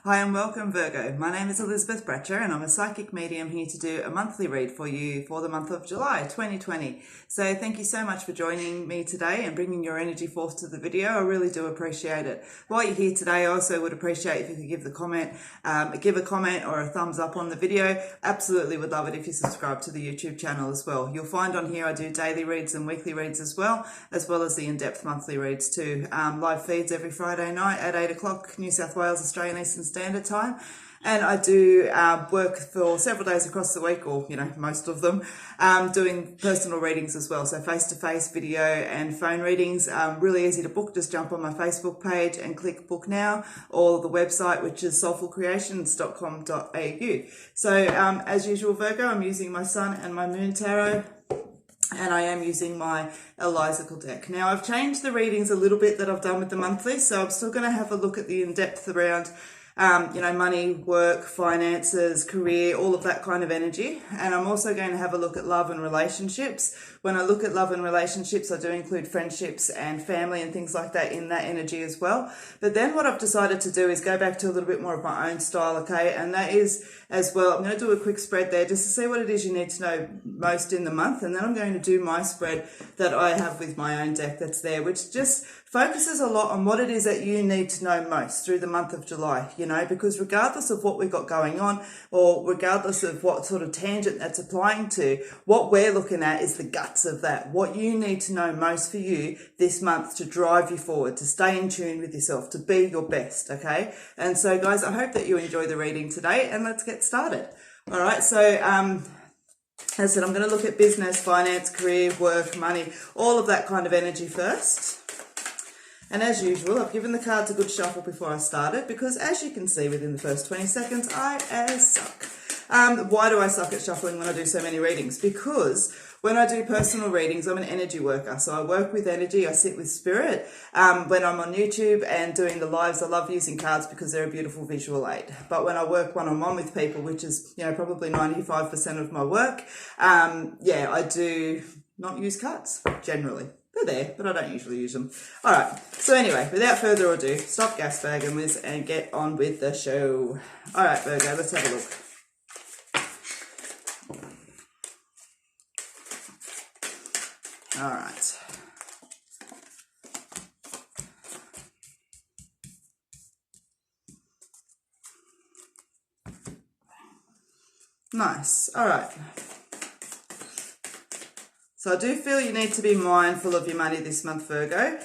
Hi and welcome, Virgo. My name is Elizabeth Bratcher and I'm a psychic medium here to do a monthly read for you for the month of July 2020. So thank you so much for joining me today and bringing your energy forth to the video. I really do appreciate it. While you're here today, I also would appreciate if you could give a comment or a thumbs up on the video. Absolutely would love it if you subscribe to the YouTube channel as well. You'll find on here I do daily reads and weekly reads as well as the in-depth monthly reads too. Live feeds every Friday night at 8 o'clock New South Wales Australian Eastern Standard Time, and I do work for several days across the week, or most of them, doing personal readings as well, so face-to-face video and phone readings. Really easy to book. Just jump on my Facebook page and click book now, or the website, which is soulfulcreations.com.au. So as usual, Virgo, I'm using my Sun and my Moon Tarot, and I am using my Elizacle deck. Now, I've changed the readings a little bit that I've done with the monthly, so I'm still going to have a look at the in-depth around money, work, finances, career, all of that kind of energy. And I'm also going to have a look at love and relationships. When I look at love and relationships, I do include friendships and family and things like that in that energy as well. But then what I've decided to do is go back to a little bit more of my own style, okay? And that is as well, I'm going to do a quick spread there just to see what it is you need to know most in the month. And then I'm going to do my spread that I have with my own deck that's there, which just focuses a lot on what it is that you need to know most through the month of July, because regardless of what we've got going on, or regardless of what sort of tangent that's applying to, what we're looking at is the guts of that, what you need to know most for you this month to drive you forward, to stay in tune with yourself, to be your best, okay? And so guys, I hope that you enjoy the reading today, and let's get started. All right, so as I said, I'm going to look at business, finance, career, work, money, all of that kind of energy first. And as usual, I've given the cards a good shuffle before I started, because as you can see within the first 20 seconds, I suck. Why do I suck at shuffling when I do so many readings? Because when I do personal readings, I'm an energy worker. So I work with energy, I sit with spirit. When I'm on YouTube and doing the lives, I love using cards because they're a beautiful visual aid. But when I work one-on-one with people, which is, probably 95% of my work, I do not use cards, generally. They're there, but I don't usually use them. All right, so anyway, without further ado, stop gas bagging, Liz, and get on with the show. All right, Virgo, let's have a look. All right. Nice. All right. So I do feel you need to be mindful of your money this month, Virgo.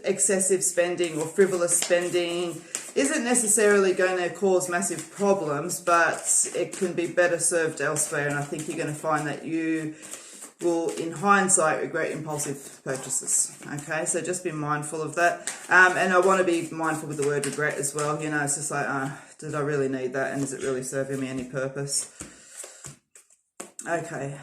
Excessive spending or frivolous spending isn't necessarily going to cause massive problems, but it can be better served elsewhere. And I think you're going to find that you will, in hindsight, regret impulsive purchases. Okay, so just be mindful of that. And I want to be mindful with the word regret as well. It's just like, did I really need that? And is it really serving me any purpose? Okay.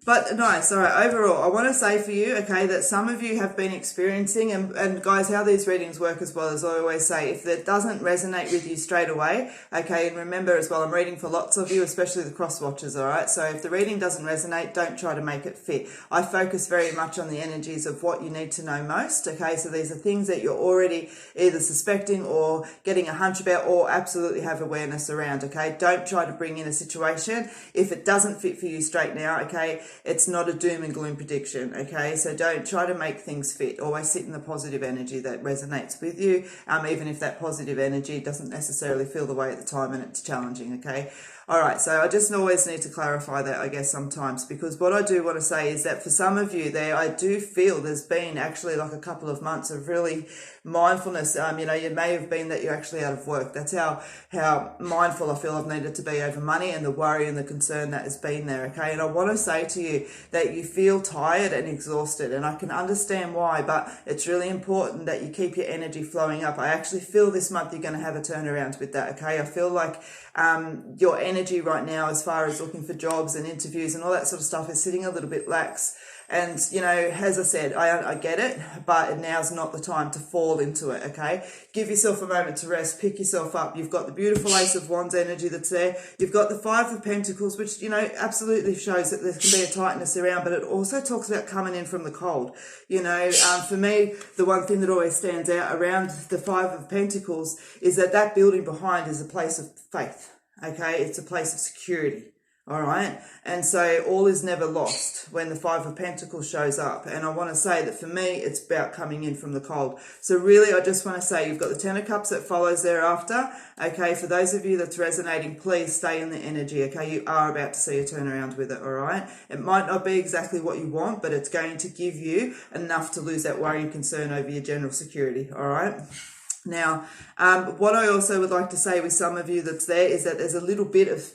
But nice. All right. Overall, I want to say for you, okay, that some of you have been experiencing, and guys, how these readings work as well, as I always say, if it doesn't resonate with you straight away, okay, and remember as well, I'm reading for lots of you, especially the cross watchers, all right? So if the reading doesn't resonate, don't try to make it fit. I focus very much on the energies of what you need to know most, okay? So these are things that you're already either suspecting or getting a hunch about or absolutely have awareness around, okay? Don't try to bring in a situation if it doesn't fit for you straight now, okay? It's not a doom and gloom prediction, okay? So don't try to make things fit. Always sit in the positive energy that resonates with you, even if that positive energy doesn't necessarily feel the way at the time and it's challenging, okay? All right, so I just always need to clarify that, I guess, sometimes, because what I do want to say is that for some of you there, I do feel there's been actually like a couple of months of really mindfulness. It may have been that you're actually out of work. That's how mindful I feel I've needed to be over money and the worry and the concern that has been there, okay? And I want to say to you that you feel tired and exhausted, and I can understand why, but it's really important that you keep your energy flowing up. I actually feel this month you're going to have a turnaround with that, okay? I feel like your energy right now as far as looking for jobs and interviews and all that sort of stuff is sitting a little bit lax. And, you know, as I said, I get it, but now's not the time to fall into it, okay? Give yourself a moment to rest, pick yourself up. You've got the beautiful Ace of Wands energy that's there. You've got the Five of Pentacles, which, you know, absolutely shows that there can be a tightness around, but it also talks about coming in from the cold. You know, for me, the one thing that always stands out around the Five of Pentacles is that building behind is a place of faith, okay? It's a place of security. All right. And so all is never lost when the Five of Pentacles shows up. And I want to say that for me, it's about coming in from the cold. So really, I just want to say you've got the Ten of Cups that follows thereafter. Okay. For those of you that's resonating, please stay in the energy. Okay. You are about to see a turnaround with it. All right. It might not be exactly what you want, but it's going to give you enough to lose that worry and concern over your general security. All right. Now, what I also would like to say with some of you that's there is that there's a little bit of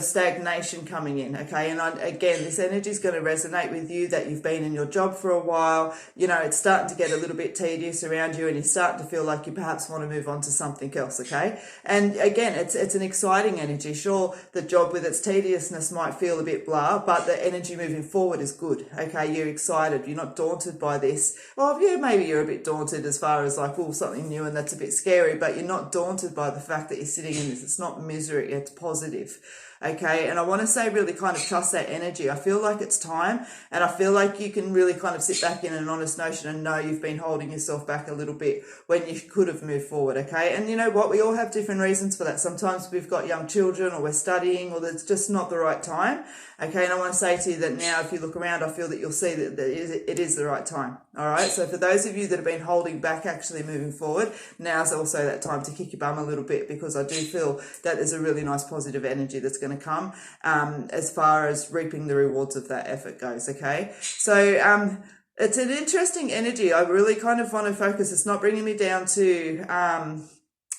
stagnation coming in, okay? And again, this energy is going to resonate with you, that you've been in your job for a while. You know, it's starting to get a little bit tedious around you and you're starting to feel like you perhaps want to move on to something else, okay? And again, it's an exciting energy. Sure, the job with its tediousness might feel a bit blah, but the energy moving forward is good, okay? You're excited. You're not daunted by this. Well, yeah, maybe you're a bit daunted as far as like, oh, something new and that's a bit scary, but you're not daunted by the fact that you're sitting in this. It's not misery, it's positive. Okay, and I want to say really kind of trust that energy. I feel like it's time, and I feel like you can really kind of sit back in an honest notion and know you've been holding yourself back a little bit when you could have moved forward, okay? And you know what? We all have different reasons for that. Sometimes we've got young children or we're studying or it's just not the right time, okay? And I want to say to you that now if you look around, I feel that you'll see that it is the right time, all right? So for those of you that have been holding back actually moving forward, now's also that time to kick your bum a little bit, because I do feel that there's a really nice positive energy that's going to come as far as reaping the rewards of that effort goes, okay? So it's an interesting energy. I really kind of want to focus. It's not bringing me down to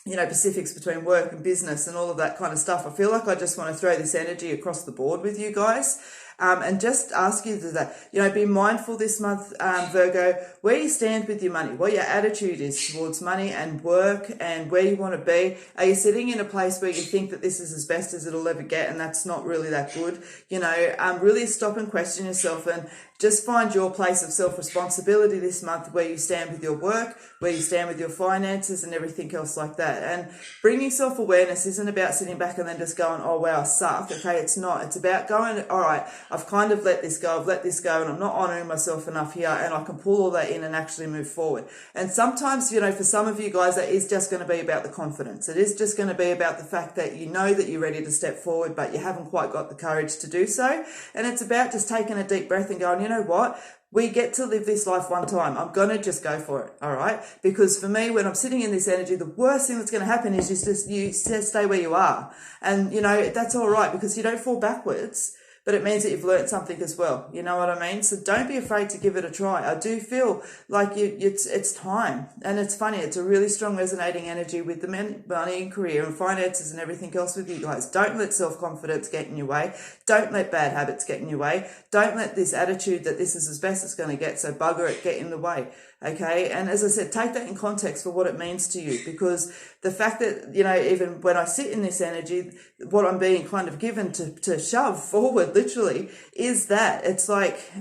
you know, specifics between work and business and all of that kind of stuff. I feel like I just want to throw this energy across the board with you guys. And just ask you that, you know, be mindful this month, Virgo, where you stand with your money, what your attitude is towards money and work and where you want to be. Are you sitting in a place where you think that this is as best as it'll ever get and that's not really that good? You know, really stop and question yourself and just find your place of self-responsibility this month, where you stand with your work, where you stand with your finances and everything else like that. And bringing self-awareness isn't about sitting back and then just going, oh, wow, I suck. Okay, it's not. It's about going, all right, I've kind of let this go, and I'm not honouring myself enough here, and I can pull all that in and actually move forward. And sometimes, you know, for some of you guys, that is just going to be about the confidence. It is just going to be about the fact that you know that you're ready to step forward, but you haven't quite got the courage to do so. And it's about just taking a deep breath and going, you know what? We get to live this life one time. I'm going to just go for it, all right? Because for me, when I'm sitting in this energy, the worst thing that's going to happen is you just stay where you are. And, you know, that's all right, because you don't fall backwards, but it means that you've learned something as well. You know what I mean? So don't be afraid to give it a try. I do feel like it's time. And it's funny, it's a really strong resonating energy with the money and career and finances and everything else with you guys. Don't let self-confidence get in your way. Don't let bad habits get in your way. Don't let this attitude that this is as best it's going to get, so bugger it, get in the way. Okay. And as I said, take that in context for what it means to you, because the fact that, you know, even when I sit in this energy, what I'm being kind of given to shove forward literally is that it's like,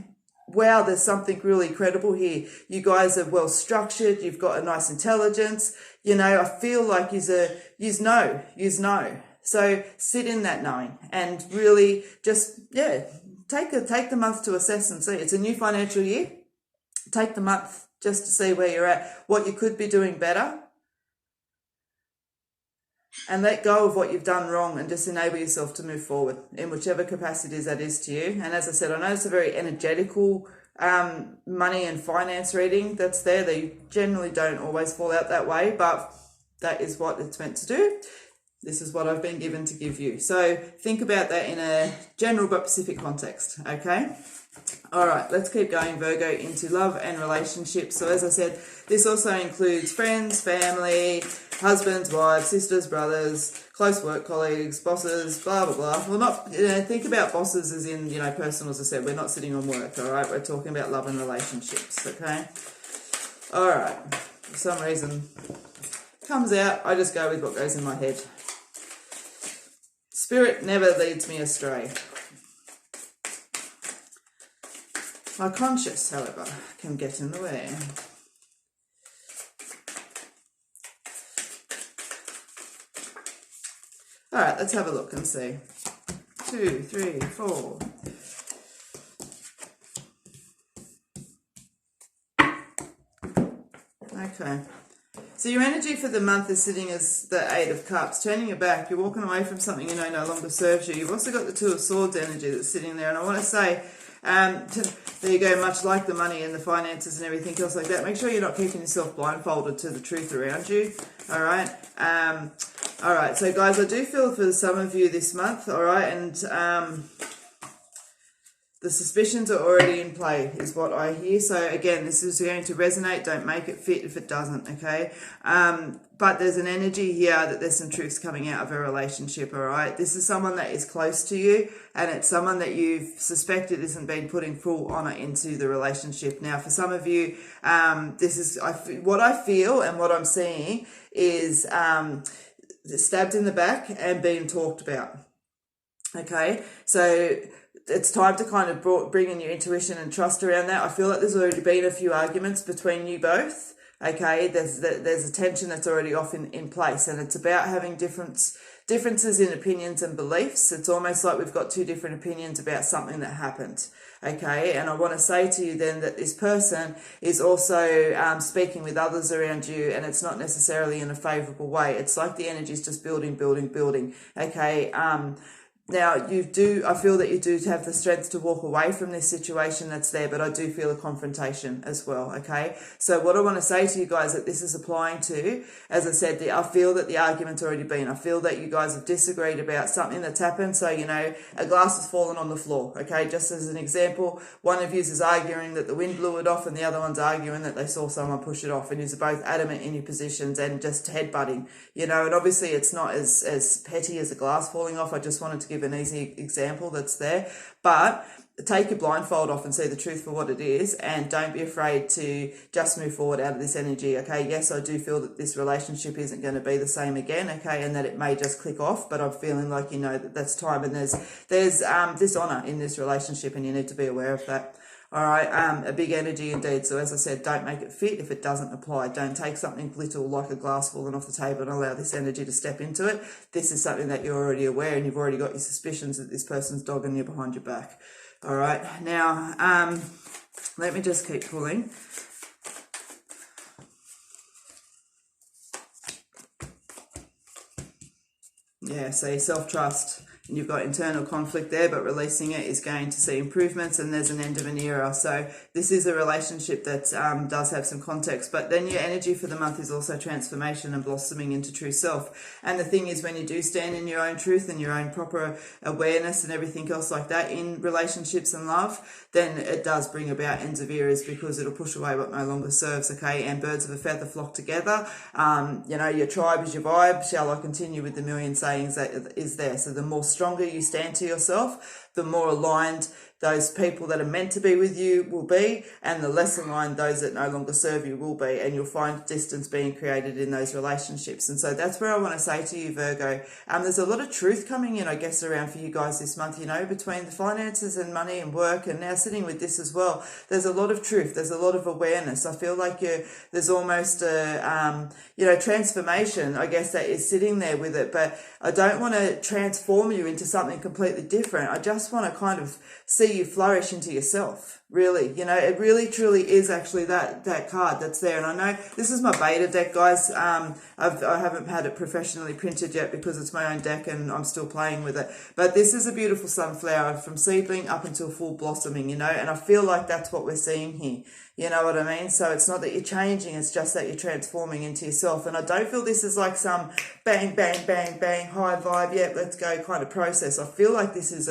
wow, there's something really credible here. You guys are well structured. You've got a nice intelligence. You know, I feel like yous know. So sit in that knowing and really just, yeah, take the month to assess and see. It's a new financial year. Take the month just to see where you're at, what you could be doing better, and let go of what you've done wrong and just enable yourself to move forward in whichever capacity that is to you. And as I said, I know it's a very energetical money and finance reading that's there. They generally don't always fall out that way, but that is what it's meant to do. This is what I've been given to give you. So think about that in a general but specific context, okay? All right, let's keep going, Virgo, into love and relationships. So as I said, this also includes friends, family, husbands, wives, sisters, brothers, close work colleagues, bosses, blah, blah, blah. Well, not, you know, think about bosses as in, you know, personal, as I said. We're not sitting on work, all right? We're talking about love and relationships, okay? All right, for some reason, comes out, I just go with what goes in my head. Spirit never leads me astray. My conscious, however, can get in the way. All right, let's have a look and see. 2, 3, 4. Okay. So your energy for the month is sitting as the 8 of Cups, turning your back. You're walking away from something you know no longer serves you. You've also got the 2 of Swords energy that's sitting there. And I want to say, there you go, much like the money and the finances and everything else like that, make sure you're not keeping yourself blindfolded to the truth around you. All right. All right. So, guys, I do feel for some of you this month. All right. And the suspicions are already in play is what I hear. So again, this is going to resonate. Don't make it fit if it doesn't, okay? But there's an energy here that there's some truths coming out of a relationship, all right? This is someone that is close to you, and it's someone that you've suspected isn't been putting full honor into the relationship. Now, for some of you, this is what I feel and what I'm seeing is stabbed in the back and being talked about, okay? So it's time to kind of bring in your intuition and trust around that. I feel like there's already been a few arguments between you both. Okay, there's a tension that's already off in place, and it's about having differences in opinions and beliefs. It's almost like we've got two different opinions about something that happened. Okay, and I want to say to you then that this person is also speaking with others around you, and it's not necessarily in a favorable way. It's like the energy is just building. Okay, now, I feel that you do have the strength to walk away from this situation that's there, but I do feel a confrontation as well, okay? So what I want to say to you guys that this is applying to, as I said, I feel that the argument's already been. I feel that you guys have disagreed about something that's happened. So, you know, a glass has fallen on the floor, okay? Just as an example, one of you is arguing that the wind blew it off and the other one's arguing that they saw someone push it off, and you're both adamant in your positions and just headbutting, you know, and obviously it's not as petty as a glass falling off. I just wanted to give an easy example that's there, but take your blindfold off and see the truth for what it is, and don't be afraid to just move forward out of this energy, okay? Yes, I do feel that this relationship isn't going to be the same again, okay, and that it may just click off, but I'm feeling like, you know, that that's time, and there's dishonor in this relationship, and you need to be aware of that. All right, a big energy indeed. So as I said, don't make it fit if it doesn't apply. Don't take something little like a glass falling off the table and allow this energy to step into it. This is something that you're already aware, and you've already got your suspicions that this person's dogging you behind your back. All right, now let me just keep pulling. Yeah, so self-trust. And you've got internal conflict there, but releasing it is going to see improvements, and there's an end of an era. So this is a relationship that does have some context, but then your energy for the month is also transformation and blossoming into true self. And the thing is, when you do stand in your own truth and your own proper awareness and everything else like that in relationships and love, then it does bring about ends of eras, because it'll push away what no longer serves, okay? And birds of a feather flock together. You know, your tribe is your vibe. Shall I continue with the million sayings that is there? So the more stronger you stand to yourself, the more aligned those people that are meant to be with you will be, and the less aligned those that no longer serve you will be, and you'll find distance being created in those relationships. And so that's where I want to say to you, Virgo, there's a lot of truth coming in, I guess, around for you guys this month, you know, between the finances and money and work, and now sitting with this as well. There's a lot of truth. There's a lot of awareness. I feel like there's almost a, transformation, I guess, that is sitting there with it, but I don't want to transform you into something completely different. I just want to kind of see you flourish into yourself, really. You know, it really truly is actually that card that's there. And I know this is my beta deck, guys. I haven't had it professionally printed yet because it's my own deck and I'm still playing with it, but this is a beautiful sunflower from seedling up until full blossoming, you know, and I feel like that's what we're seeing here. You know what I mean? So it's not that you're changing, it's just that you're transforming into yourself. And I don't feel this is like some bang, bang, bang, bang, high vibe, yeah, let's go kind of process. I feel like this is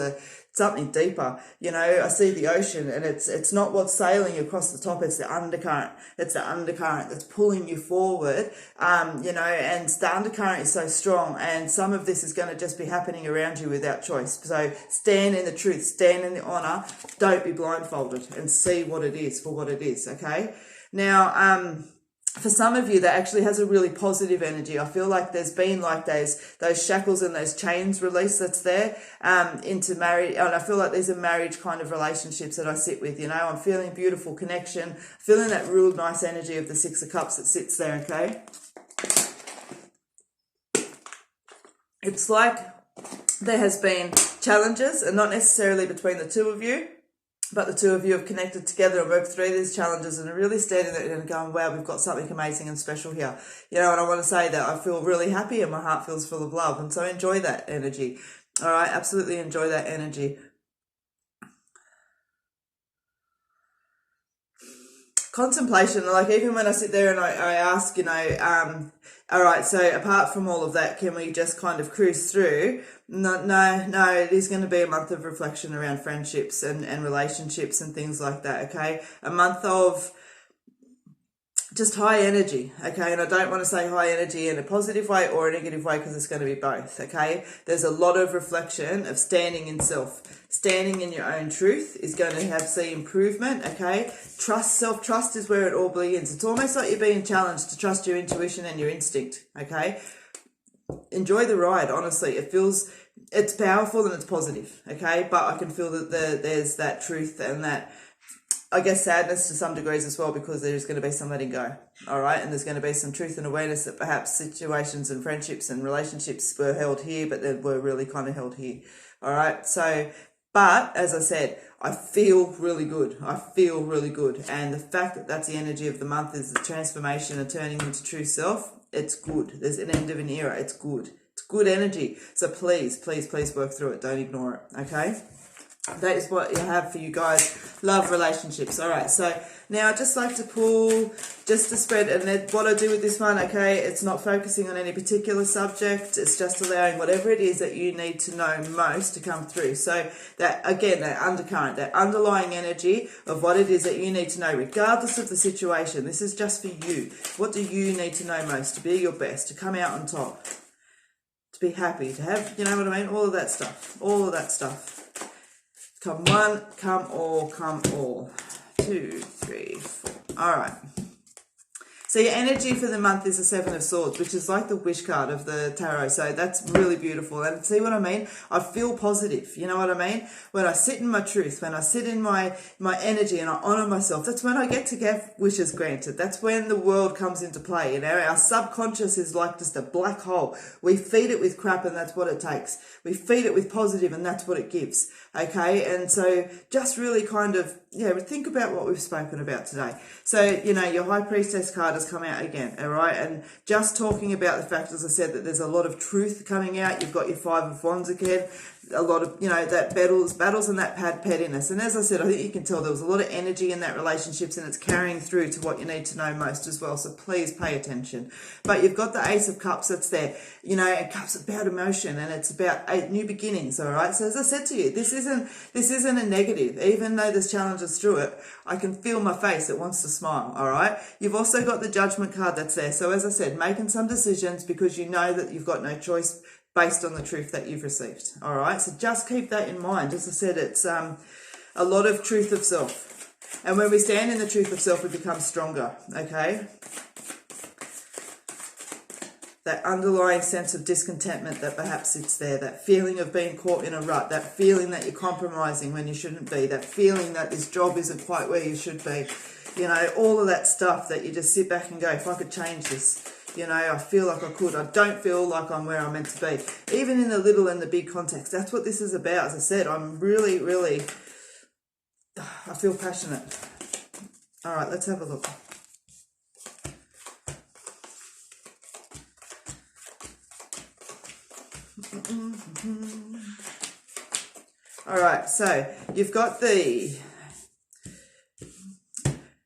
something deeper. You know, I see the ocean, and it's not what's sailing across the top, it's the undercurrent. It's the undercurrent that's pulling you forward, and the undercurrent is so strong, and some of this is going to just be happening around you without choice. So stand in the truth, stand in the honor, don't be blindfolded, and see what it is for what it is, okay? Now, for some of you, that actually has a really positive energy. I feel like there's been like those shackles and those chains released that's there into marriage. And I feel like these are marriage kind of relationships that I sit with, you know. I'm feeling beautiful connection, feeling that real nice energy of the Six of Cups that sits there, okay? It's like there has been challenges, and not necessarily between the two of you, but the two of you have connected together and worked through these challenges and are really standing there and going, wow, we've got something amazing and special here. You know, and I want to say that I feel really happy and my heart feels full of love. And so enjoy that energy. All right, absolutely enjoy that energy. Contemplation, like even when I sit there and I ask, you know, all right, so apart from all of that, can we just kind of cruise through? No, it is going to be a month of reflection around friendships and relationships and things like that, okay? A month of just high energy, okay? And I don't want to say high energy in a positive way or a negative way because it's going to be both, okay? There's a lot of reflection of standing in self. Standing in your own truth is going to see improvement, okay? Self-trust is where it all begins. It's almost like you're being challenged to trust your intuition and your instinct, okay? Enjoy the ride, honestly. It's powerful and it's positive, okay? But I can feel that there's that truth and that, I guess, sadness to some degrees as well, because there's going to be some letting go, all right? And there's going to be some truth and awareness that perhaps situations and friendships and relationships were held here, but they were really kind of held here, all right? So, but as I said, I feel really good. I feel really good. And the fact that that's the energy of the month is the transformation and turning into true self, it's good. There's an end of an era. It's good. It's good energy. So please, please, please work through it. Don't ignore it, okay? That is what you have for you guys. Love, relationships. All right, so now I just like to pull just the spread, and what I do with this one, okay, it's not focusing on any particular subject. It's just allowing whatever it is that you need to know most to come through. So that, again, that undercurrent, that underlying energy of what it is that you need to know, regardless of the situation. This is just for you. What do you need to know most to be your best, to come out on top, to be happy, to have, you know what I mean? All of that stuff. All of that stuff. Come one, come all, come all. 2, 3, 4. All right. So your energy for the month is the Seven of Swords, which is like the wish card of the tarot. So that's really beautiful. And see what I mean? I feel positive. You know what I mean? When I sit in my truth, when I sit in my energy and I honor myself, that's when I get to get wishes granted. That's when the world comes into play. You know, our subconscious is like just a black hole. We feed it with crap and that's what it takes. We feed it with positive and that's what it gives. Okay, and so just really kind of, think about what we've spoken about today. So, you know, your High Priestess card has come out again, all right? And just talking about the fact, as I said, that there's a lot of truth coming out. You've got your Five of Wands again. A lot of, that battles and that pettiness. And as I said, I think you can tell there was a lot of energy in that relationships and it's carrying through to what you need to know most as well. So please pay attention. But you've got the Ace of Cups that's there, and Cups about emotion and it's about new beginnings, all right? So as I said to you, this isn't a negative. Even though there's challenges through it, I can feel my face. It wants to smile, all right? You've also got the Judgment card that's there. So as I said, making some decisions because you know that you've got no choice based on the truth that you've received. All right, so just keep that in mind. As I said, it's a lot of truth of self. And when we stand in the truth of self, we become stronger, okay? That underlying sense of discontentment that perhaps it's there, that feeling of being caught in a rut, that feeling that you're compromising when you shouldn't be, that feeling that this job isn't quite where you should be, all of that stuff that you just sit back and go, if I could change this, I feel like I could. I don't feel like I'm where I'm meant to be. Even in the little and the big context. That's what this is about. As I said, I'm really, really, I feel passionate. All right, let's have a look. All right, so you've got the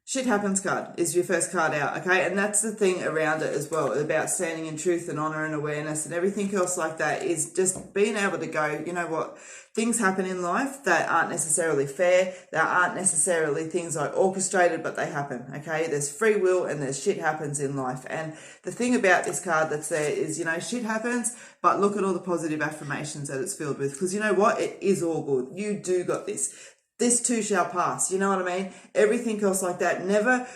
Shit Happens card is your first card out, okay? And that's the thing around it as well, about standing in truth and honor and awareness and everything else like that, is just being able to go, you know what, things happen in life that aren't necessarily fair, that aren't necessarily things like orchestrated, but they happen, okay? There's free will and there's shit happens in life. And the thing about this card that's there is, shit happens, but look at all the positive affirmations that it's filled with, because you know what? It is all good. You do got this. This too shall pass. You know what I mean? Everything else like that. Never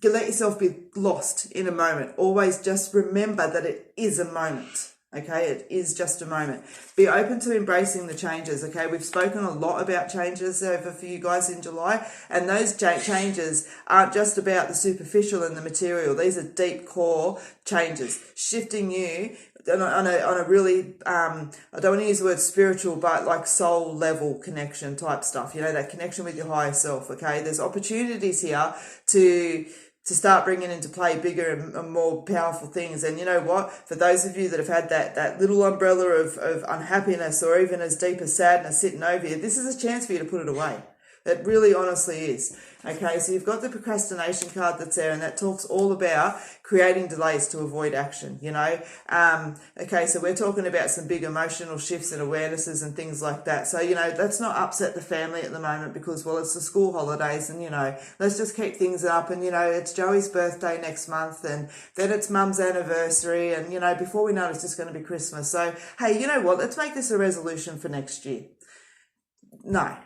let yourself be lost in a moment. Always just remember that it is a moment. Okay, it is just a moment. Be open to embracing the changes. Okay, we've spoken a lot about changes over for you guys in July, and those changes aren't just about the superficial and the material. These are deep core changes, shifting you on a really, I don't want to use the word spiritual, but like soul level connection type stuff, you know, that connection with your higher self. Okay, there's opportunities here to start bringing into play bigger and more powerful things. And you know what? For those of you that have had that little umbrella of unhappiness or even as deep as sadness sitting over you, this is a chance for you to put it away. It really honestly is. Okay, so you've got the procrastination card that's there, and that talks all about creating delays to avoid action, you know. Okay, so we're talking about some big emotional shifts and awarenesses and things like that. So, you know, let's not upset the family at the moment because, well, it's the school holidays and, you know, let's just keep things up. And, you know, it's Joey's birthday next month and then it's Mum's anniversary. And, you know, before we know it, it's just going to be Christmas. So, hey, you know what? Let's make this a resolution for next year. No.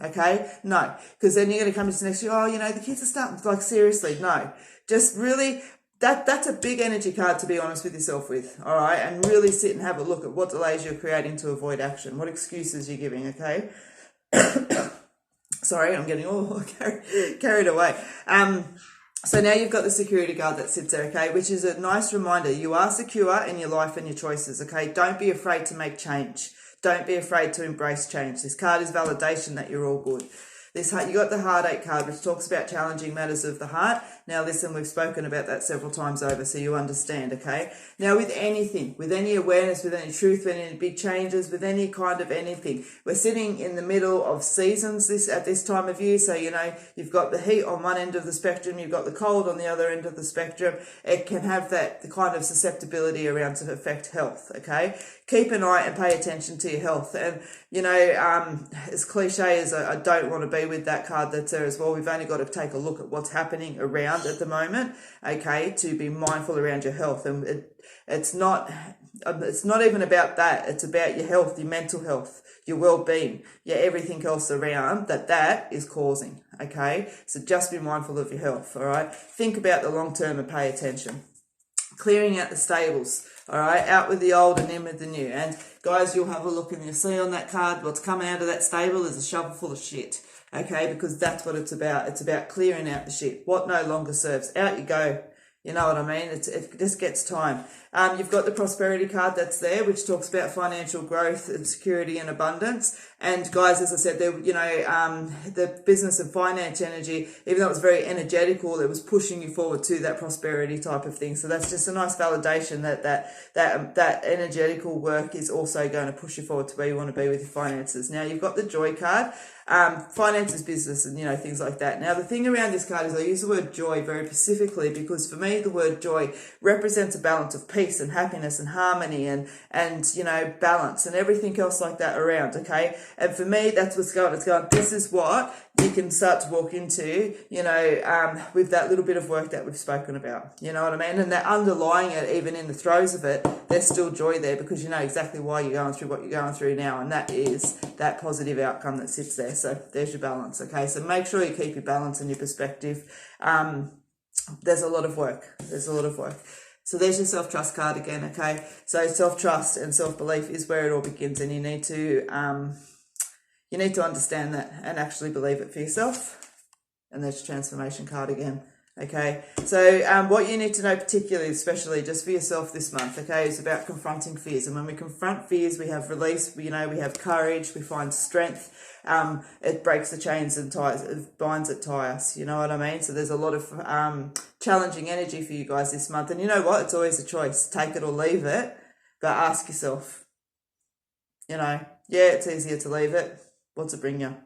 Okay, no, because then you're going to come into next year, oh, you know, the kids are starting, like, seriously, no, just really, that's a big energy card to be honest with yourself with, all right, and really sit and have a look at what delays you're creating to avoid action, what excuses you're giving, okay. Sorry, I'm getting all carried away. So now you've got the security guard that sits there, okay, which is a nice reminder. You are secure in your life and your choices, okay? Don't be afraid to make change. Don't be afraid to embrace change. This card is validation that you're all good. You got the heartache card, which talks about challenging matters of the heart. Now, listen, we've spoken about that several times over, so you understand, okay? Now, with anything, with any awareness, with any truth, with any big changes, with any kind of anything, we're sitting in the middle of seasons at this time of year. So, you know, you've got the heat on one end of the spectrum, you've got the cold on the other end of the spectrum. It can have the kind of susceptibility around to affect health, okay? Keep an eye and pay attention to your health. And, you know, as cliche as I don't want to be with that card that's there as well, we've only got to take a look at what's happening around at the moment, okay, to be mindful around your health. And it's not even about that. It's about your health, your mental health, your well-being, everything else around that is causing, okay? So just be mindful of your health, all right? Think about the long term and pay attention. Clearing out the stables, all right, out with the old and in with the new. And guys, you'll have a look and you'll see on that card what's coming out of that stable is a shovel full of shit, okay, because that's what it's about. It's about clearing out the shit, what no longer serves. Out you go. You know what I mean? It just gets time. You've got the prosperity card that's there, which talks about financial growth and security and abundance. And guys, as I said, the business and finance energy, even though it was very energetical, it was pushing you forward to that prosperity type of thing. So that's just a nice validation that energetical work is also going to push you forward to where you want to be with your finances. Now you've got the joy card. Finances, business, and, you know, things like that. Now, the thing around this card is I use the word joy very specifically because for me, the word joy represents a balance of peace and happiness and harmony and you know, balance and everything else like that around, okay? And for me, that's what's going. It's going, this is what you can start to walk into, you know, with that little bit of work that we've spoken about. You know what I mean? And that underlying it, even in the throes of it, there's still joy there because you know exactly why you're going through what you're going through now, and that is that positive outcome that sits there. So there's your balance, okay? So make sure you keep your balance and your perspective. There's a lot of work. So there's your self-trust card again, okay? So self-trust and self-belief is where it all begins, and you need to understand that and actually believe it for yourself. And there's your transformation card again. Okay, so what you need to know particularly, especially just for yourself this month, okay, is about confronting fears. And when we confront fears, we have release, we have courage, we find strength. It breaks the chains and ties, it binds it, tie us, you know what I mean? So there's a lot of challenging energy for you guys this month. And you know what? It's always a choice. Take it or leave it, but ask yourself, you know, it's easier to leave it. What's it bring you?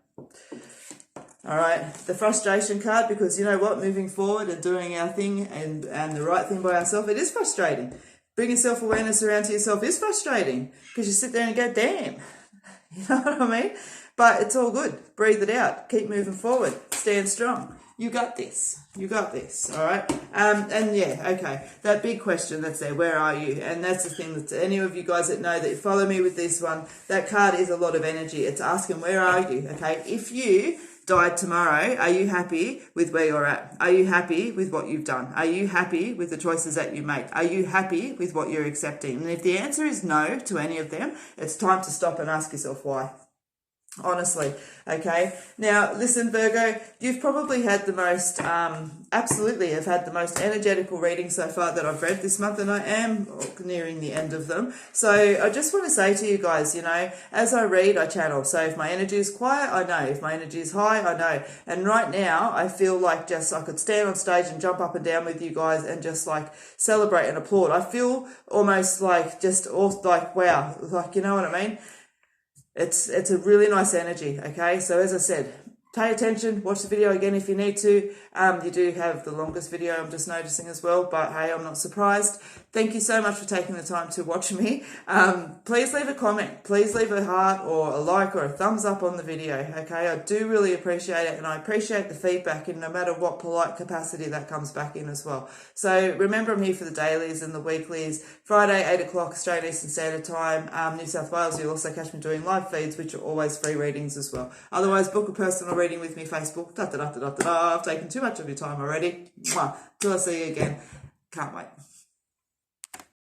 All right, the frustration card, because you know what, moving forward and doing our thing and the right thing by ourselves, it is frustrating. Bringing self-awareness around to yourself is frustrating because you sit there and go, damn, you know what I mean? But it's all good. Breathe it out. Keep moving forward. Stand strong. You got this. All right? Okay, that big question that's there, where are you? And that's the thing that any of you guys that know that you follow me with this one, that card is a lot of energy. It's asking, where are you? Okay, if you died tomorrow, are you happy with where you're at? Are you happy with what you've done? Are you happy with the choices that you make? Are you happy with what you're accepting? And if the answer is no to any of them, it's time to stop and ask yourself why. Honestly, okay? Now, listen, Virgo, you've probably had the most, absolutely have had the most energetical reading so far that I've read this month, and I am nearing the end of them. So I just want to say to you guys, you know, as I read, I channel. So if my energy is quiet, I know. If my energy is high, I know. And right now, I feel like just I could stand on stage and jump up and down with you guys and just like celebrate and applaud. I feel almost like just like, wow, like, you know what I mean? It's a really nice energy, okay? So as I said, pay attention, watch the video again if you need to. You do have the longest video, I'm just noticing as well, but hey, I'm not surprised. Thank you so much for taking the time to watch me. Please leave a comment. Please leave a heart or a like or a thumbs up on the video, okay? I do really appreciate it, and I appreciate the feedback in no matter what polite capacity that comes back in as well. So remember, I'm here for the dailies and the weeklies. Friday, 8 o'clock Australian Eastern Standard Time. New South Wales, you'll also catch me doing live feeds, which are always free readings as well. Otherwise, book a personal reading with me, Facebook. I've taken too much of your time already. Till I see you again. Can't wait.